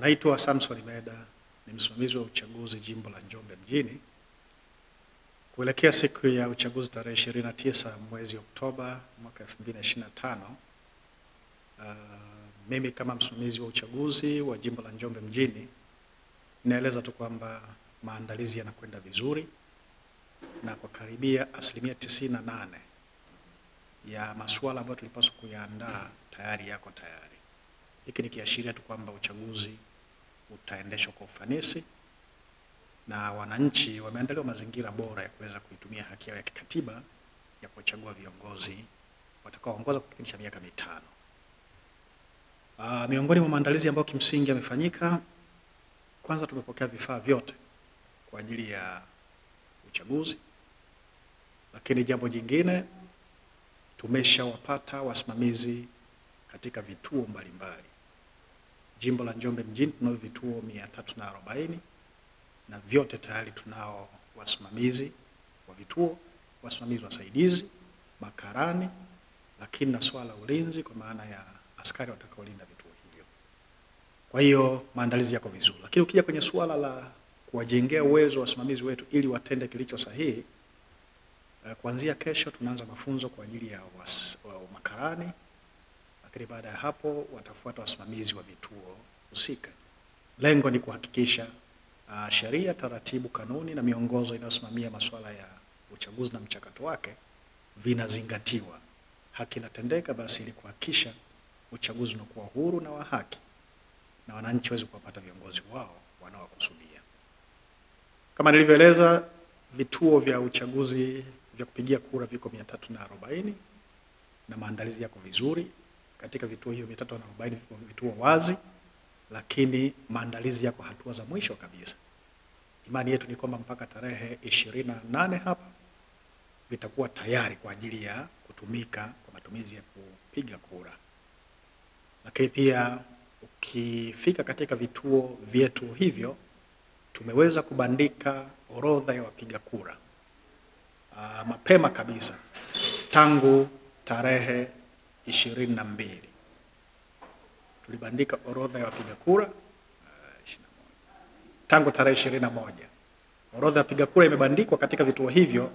Naitwa Samson Meda, ni msimamizi wa uchaguzi jimbo la Njombe mjini. Kuelekea siku ya uchaguzi tarehe 29 mwezi Oktoba mwaka 2025, mimi kama msimamizi wa uchaguzi wa jimbo la Njombe mjini naeleza tu kwamba maandalizi yanakwenda vizuri na kwa karibia 98% ya masuala ambayo tulipaswa kuyaandaa tayari yako tayari. Hiki ni kiashiria tu kwamba uchaguzi utaendeshwa kwa ufanisi na wananchi wameandaliwa mazingira bora ya kuweza kuitumia haki yao ya kikatiba ya kuchagua viongozi watakaoongoza kwa kipindi cha miaka 5. Miongoni mwa maandalizi ambayo kimsingi yamefanyika, kwanza tumepokea vifaa vyote kwa ajili ya uchaguzi. Lakini jambo jingine, tumeshawapata wasimamizi katika vituo mbalimbali. Jimbo la Njombe mjini tunao vituo 340 na vyote tayari tunao wasimamizi wa vituo, wasimamizi wasaidizi, makarani, lakini na swala ulinzi kwa maana ya askari watakaolinda vituo hivyo. Kwa hiyo maandalizi yako vizuri. Lakini ukija kwenye swala la kuwajengea uwezo wasimamizi wetu ili watende kilicho sahihi, kuanzia kesho tunaanza mafunzo kwa ajili ya makarani. Lakini baada ya hapo watafuata wasimamizi wa vituo husika. Lengo ni kuhakikisha sheria, taratibu, kanuni na miongozo inayosimamia masuala ya uchaguzi na mchakato wake vinazingatiwa. Haki inatendeka basi ili kuhakikisha uchaguzi unakuwa huru na wa haki na wananchi waweze kupata viongozi wao wanaokusudia. Kama nilivyoeleza, vituo vya uchaguzi vya kupigia kura viko 340 na maandalizi yako vizuri. Katika vituo hivyo 340 viko vituo wazi, lakini maandalizi yako hatua za mwisho kabisa. Imani yetu ni kwamba mpaka tarehe 28 hapa vitakuwa tayari kwa ajili ya kutumika kwa matumizi ya kupiga kura. Lakini pia ukifika katika vituo vyetu hivyo, tumeweza kubandika orodha ya wapiga kura mapema kabisa tangu tarehe 22. Tulibandika orodha ya wapiga kura tangu tarehe 21. Orodha ya wapiga kura imebandikwa katika vituo hivyo.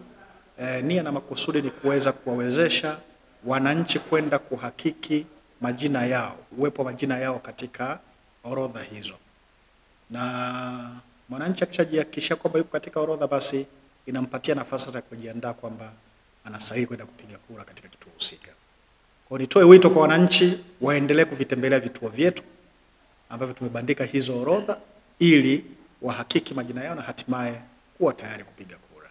Nia na makusudi ni kuweza kuwawezesha wananchi kwenda kuhakiki majina yao, uwepo wa majina yao katika orodha hizo. Na mwananchi akishajihakikishia kwamba yuko katika orodha, basi inampatia nafasi ya kujiandaa kwamba anastahili kwenda kupiga kura katika kituo husika. Kwa nitoe wito kwa wananchi waendelee kuvitembelea vituo vyetu ambavyo tumebandika hizo orodha ili wahakiki majina yao na hatimaye kuwa tayari kupiga kura.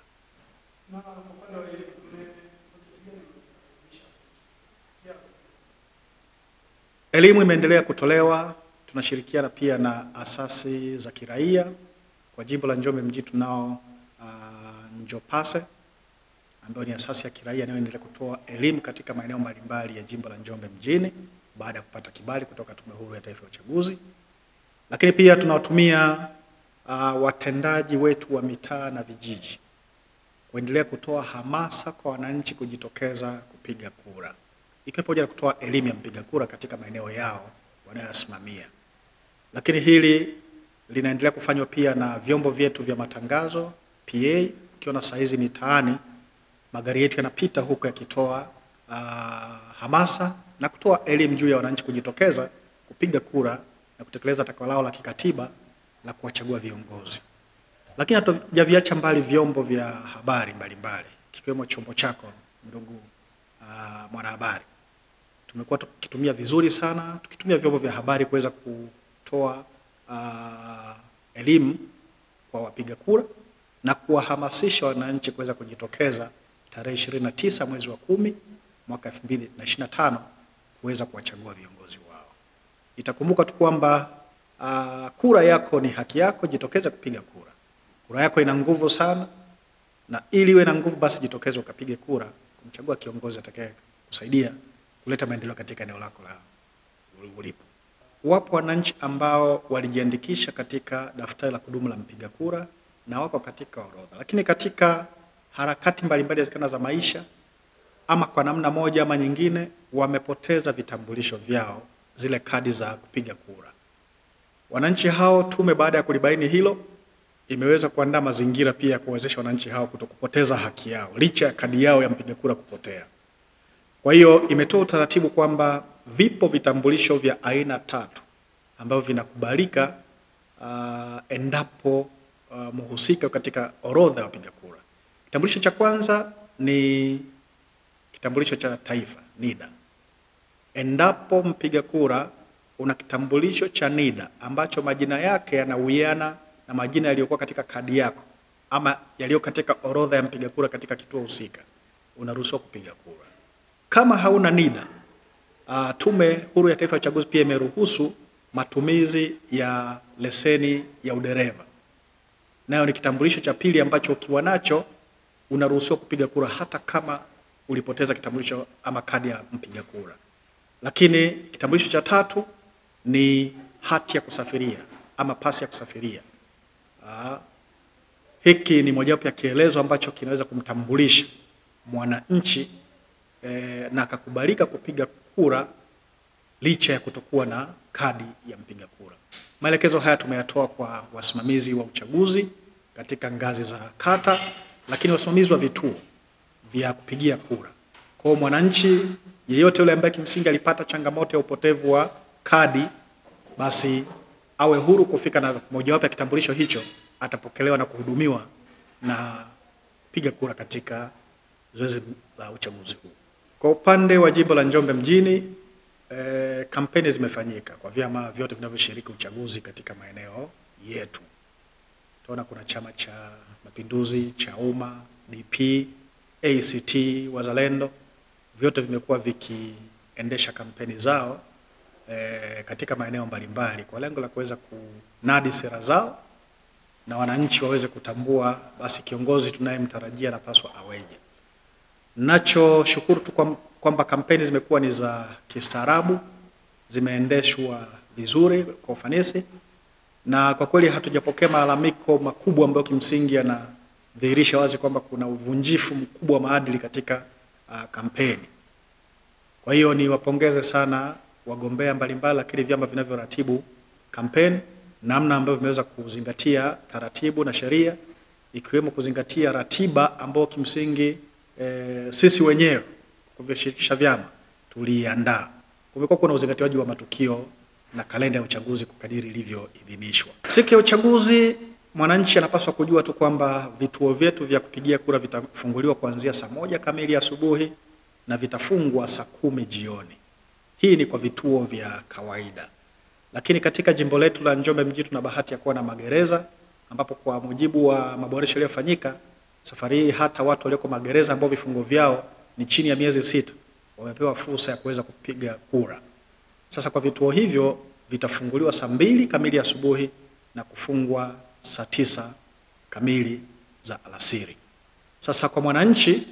Elimu imeendelea kutolewa. Tunashirikiana pia na asasi za kiraia. Kwa jimbo la Njombe mjini tunao Njopase ambayo ni asasi ya kiraia inayoendelea kutoa elimu katika maeneo mbalimbali ya jimbo la Njombe mjini baada ya kupata kibali kutoka Tume Huru ya Taifa ya Uchaguzi. Lakini pia tunawatumia watendaji wetu wa mitaa na vijiji kuendelea kutoa hamasa kwa wananchi kujitokeza kupiga kura, ikiwa pamoja na kutoa elimu ya mpiga kura katika maeneo yao wanayosimamia. Lakini hili linaendelea kufanywa pia na vyombo vyetu vya matangazo PA. Ukiona saa hizi mitaani magari yetu yanapita huko yakitoa hamasa na kutoa elimu juu ya wananchi kujitokeza kupiga kura na kutekeleza takwa lao la kikatiba la kuwachagua viongozi. Lakini hatujaviacha mbali vyombo vya habari mbalimbali, kikiwemo chombo chako ndugu mwanahabari. Tumekuwa tukitumia vizuri sana, tukitumia vyombo vya habari kuweza kutoa elimu kwa wapiga kura na kuwahamasisha wananchi kuweza kujitokeza tarehe 29 mwezi wa 10 mwaka 2025 kuweza kuwachagua viongozi wao. Itakumbuka tu kwamba kura yako ni haki yako, jitokeze kupiga kura. Kura yako ina nguvu sana, na ili iwe na nguvu basi jitokeze ukapige kura kumchagua kiongozi atakaye kusaidia kuleta maendeleo katika eneo lako la ulipo. Wapo wananchi ambao walijiandikisha katika daftari la kudumu la mpiga kura na wako katika orodha, lakini katika harakati mbalimbali za maisha ama kwa namna moja ama nyingine wamepoteza vitambulisho vyao, zile kadi za kupiga kura. Wananchi hao, tume baada ya kulibaini hilo, imeweza kuandaa mazingira pia ya kuwezesha wananchi hao kutokupoteza haki yao licha ya kadi yao ya mpiga kura kupotea. Kwa hiyo imetoa utaratibu kwamba vipo vitambulisho vya aina 3 ambavyo vinakubalika endapo mhusika katika orodha ya wapiga kura. Kitambulisho cha kwanza ni kitambulisho cha taifa, NIDA. Endapo mpiga kura una kitambulisho cha NIDA ambacho majina yake yanawiana na majina yaliyokuwa katika kadi yako ama yaliyo katika orodha ya mpiga kura katika kituo husika, unaruhusiwa kupiga kura. Kama hauna NIDA, Tume Huru ya Taifa ya Uchaguzi pia imeruhusu matumizi ya leseni ya udereva. Nayo ni kitambulisho cha pili ambacho ukiwa nacho unaruhusiwa kupiga kura hata kama ulipoteza kitambulisho ama kadi ya mpiga kura. Lakini kitambulisho cha tatu ni hati ya kusafiria ama pasi ya kusafiria. Hiki ni mojawapo ya kielezo ambacho kinaweza kumtambulisha mwananchi na akakubalika kupiga kura licha ya kutokuwa na kadi ya mpiga kura. Maelekezo haya tumeyatoa kwa wasimamizi wa uchaguzi katika ngazi za kata, lakini wasimamizi wa vituo vya kupigia kura. Kwa mwananchi yeyote yule ambaye kimsingi alipata changamoto ya upotevu wa kadi, basi awe huru kufika na mojawapo ya kitambulisho hicho, atapokelewa na kuhudumiwa na piga kura katika zoezi la uchaguzi huu. Kwa upande wa jimbo la Njombe mjini, kampeni zimefanyika kwa vyama vyote vinavyoshiriki uchaguzi katika maeneo yetu. Tunaona kuna Chama cha Mapinduzi, Chauma, DP, ACT, Wazalendo, vyote vimekuwa vikiendesha kampeni zao katika maeneo mbalimbali kwa lengo la kuweza kunadi sera zao na wananchi waweze kutambua basi kiongozi tunayemtarajia anapaswa aweje. Nachoshukuru tu kwamba kampeni zimekuwa ni za kistaarabu, zimeendeshwa vizuri kwa ufanisi, na kwa kweli hatujapokea malalamiko makubwa ambayo kimsingi yanadhihirisha wazi kwamba kuna uvunjifu mkubwa wa maadili katika kampeni. Kwa hiyo ni wapongeze sana wagombea mbalimbali, lakini vyama vinavyoratibu kampeni, namna ambavyo vimeweza kuzingatia taratibu na sheria, ikiwemo kuzingatia ratiba ambayo kimsingi sisi wenyewe kuvishirikisha vyama tuliandaa. Kumekuwa kuna uzingatiwaji wa matukio na kalenda ya uchaguzi kukadiri ilivyoidhinishwa. Siku ya uchaguzi, mwananchi anapaswa kujua tu kwamba vituo vyetu vya kupigia kura vitafunguliwa kuanzia saa 1 kamili asubuhi na vitafungwa saa 10 jioni. Hii ni kwa vituo vya kawaida. Lakini katika jimbo letu la Njombe mjini tuna bahati ya kuwa na magereza, ambapo kwa mujibu wa maboresho yaliyofanyika, safari hii hata watu walioko magereza ambao vifungo vyao ni chini ya miezi 6 wamepewa fursa ya kuweza kupiga kura. Sasa kwa vituo hivyo vitafunguliwa saa 2 kamili asubuhi na kufungwa saa 9 kamili za alasiri. Sasa kwa mwananchi,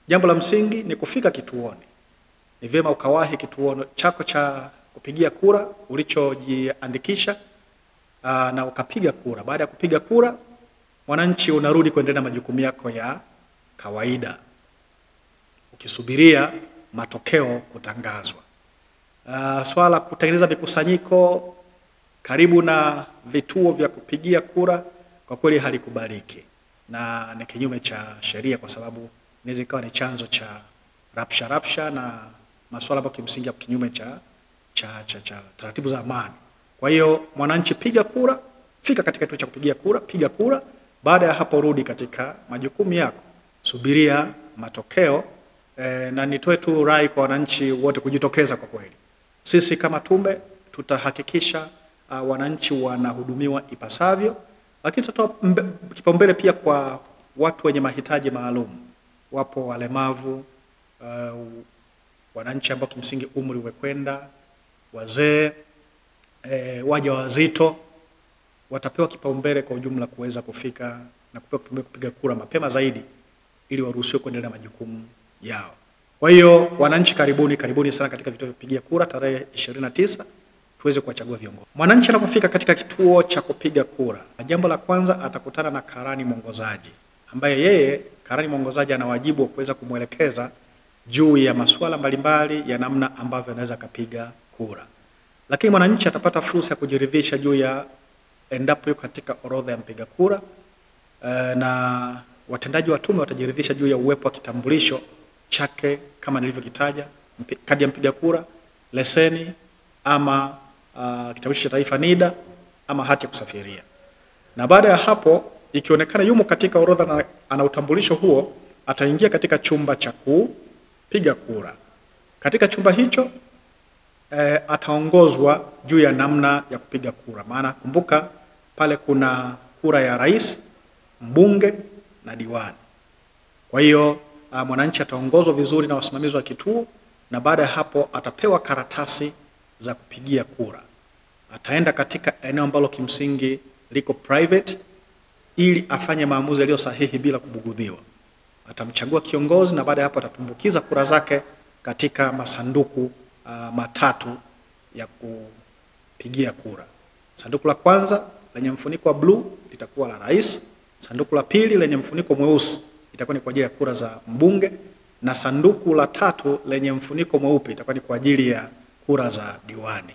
jambo la msingi ni kufika kituoni. Ni vyema ukawahi kituo chako cha kupigia kura ulichojiandikisha na ukapiga kura. Baada ya kupiga kura, mwananchi unarudi kuendelea na majukumu yako ya kawaida, ukisubiria matokeo kutangazwa. Swala kutengeneza mikusanyiko karibu na vituo vya kupigia kura kwa kweli halikubaliki na ni kinyume cha sheria, kwa sababu inaweza ikawa ni chanzo cha rapsha na masuala ambayo kimsingi ya kinyume cha taratibu za amani. Kwa hiyo mwananchi, piga kura, fika katika kituo cha kupigia kura, piga kura. Baada ya hapo rudi katika majukumu yako, subiria matokeo. Na nitoe tu rai kwa wananchi wote kujitokeza. Kwa kweli sisi kama tume tutahakikisha wananchi wanahudumiwa ipasavyo, lakini tutatoa kipaumbele pia kwa watu wenye mahitaji maalum. Wapo walemavu, wananchi ambao kimsingi umri umekwenda, wazee, wajawazito, watapewa kipaumbele kwa ujumla kuweza kufika na kupiga kura mapema zaidi ili waruhusiwe kuendelea na majukumu yao. Kwa hiyo wananchi, karibuni sana katika vituo vya kupigia kura tarehe 29 tuweze kuwachagua viongozi. Mwananchi anapofika katika kituo cha kupiga kura, jambo la kwanza atakutana na karani mwongozaji, ambaye karani mwongozaji ana wajibu wa kuweza kumwelekeza juu ya masuala mbalimbali ya namna ambavyo anaweza kupiga kura. lakini mwananchi atapata fursa ya kujiridhisha juu ya endapo yuko katika orodha ya mpiga kura, na watendaji wa tume watajiridhisha juu ya uwepo wa kitambulisho chake kama nilivyokitaja, kadi ya mpiga kura, leseni ama kitambulisho cha taifa NIDA ama hati ya kusafiria. Na baada ya hapo ikionekana yumo katika orodha na ana utambulisho huo, ataingia katika chumba cha kupiga kura. Katika chumba hicho ataongozwa juu ya namna ya kupiga kura. Maana kumbuka pale kuna kura ya rais, mbunge na diwani. Kwa hiyo mwananchi ataongozwa vizuri na wasimamizi wa kituo, na baada ya hapo atapewa karatasi za kupigia kura. Ataenda katika eneo ambalo kimsingi liko private ili afanye maamuzi yaliyo sahihi bila kubugudhiwa. Atamchagua kiongozi na baada ya hapo atatumbukiza kura zake katika masanduku matatu ya kupigia kura. Sanduku la kwanza lenye mfuniko wa blue litakuwa la rais, sanduku la pili lenye mfuniko mweusi itakuwa ni kwa ajili ya kura za mbunge, na sanduku la tatu lenye mfuniko mweupe itakuwa ni kwa ajili ya kura za diwani.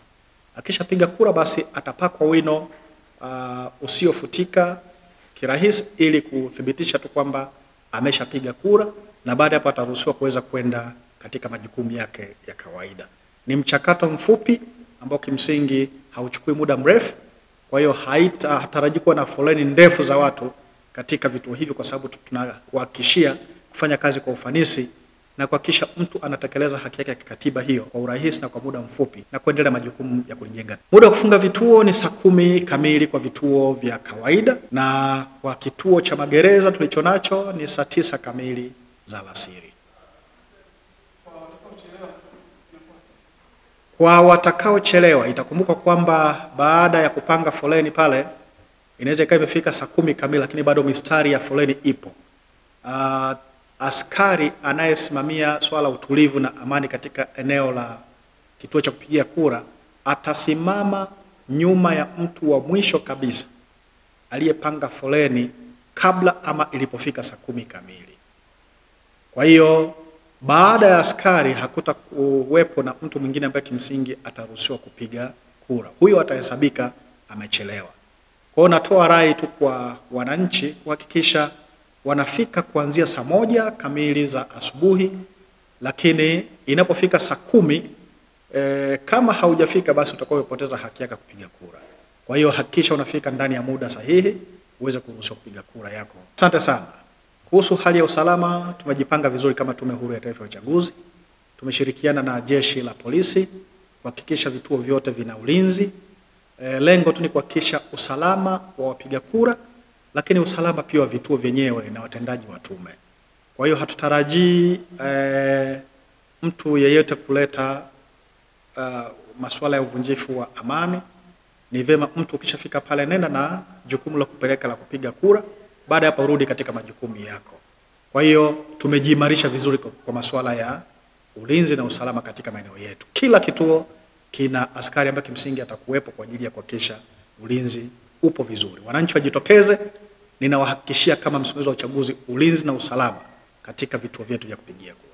Akishapiga kura basi atapakwa wino usiofutika kirahisi ili kuthibitisha tu kwamba ameshapiga kura, na baada ya hapo ataruhusiwa kuweza kwenda katika majukumu yake ya kawaida. Ni mchakato mfupi ambao kimsingi hauchukui muda mrefu, kwa hiyo hataraji kuwa na foleni ndefu za watu katika vituo hivi, kwa sababu tunakuhakikishia kufanya kazi kwa ufanisi na kuhakikisha mtu anatekeleza haki yake ya kikatiba hiyo kwa urahisi na kwa muda mfupi na kuendelea majukumu ya kulijenga. Muda wa kufunga vituo ni saa 10 kamili kwa vituo vya kawaida, na kwa kituo cha magereza tulichonacho ni saa 9 kamili za alasiri. Kwa watakaochelewa itakumbuka kwamba baada ya kupanga foleni pale inaweza ikawa imefika saa 10 kamili lakini bado mistari ya foleni ipo. Askari anayesimamia swala utulivu na amani katika eneo la kituo cha kupigia kura atasimama nyuma ya mtu wa mwisho kabisa aliyepanga foleni kabla ama ilipofika saa 10 kamili. Kwa hiyo baada ya askari hakutakuwepo na mtu mwingine ambaye kimsingi ataruhusiwa kupiga kura. Huyo atahesabika amechelewa. Kwa hiyo natoa rai tu kwa wananchi kuhakikisha wanafika kuanzia saa 1 kamili za asubuhi, lakini inapofika saa 10 kama haujafika basi utakuwa umepoteza haki yako kupiga kura. Kwa hiyo hakikisha unafika ndani ya muda sahihi uweze kuruhusiwa kupiga kura yako. Asante sana. Kuhusu hali ya usalama, tumejipanga vizuri kama Tume Huru ya Taifa ya Uchaguzi. Tumeshirikiana na jeshi la polisi kuhakikisha vituo vyote vina ulinzi. Lengo tu ni kuhakikisha usalama wa wapiga kura, lakini usalama pia wa vituo vyenyewe na watendaji wa tume. Kwa hiyo hatutarajii mtu yeyote kuleta masuala ya uvunjifu wa amani. Ni vema mtu ukishafika pale nenda na jukumu la kupeleka la kupiga kura, baada ya hapo rudi katika majukumu yako. Kwa hiyo tumejiimarisha vizuri kwa masuala ya ulinzi na usalama katika maeneo yetu. Kila kituo kina askari ambaye kimsingi atakuwepo kwa ajili ya kuhakikisha ulinzi upo vizuri. Wananchi wajitokeze, ninawahakikishia kama msimamizi wa uchaguzi ulinzi na usalama katika vituo vyetu vya kupigia kura.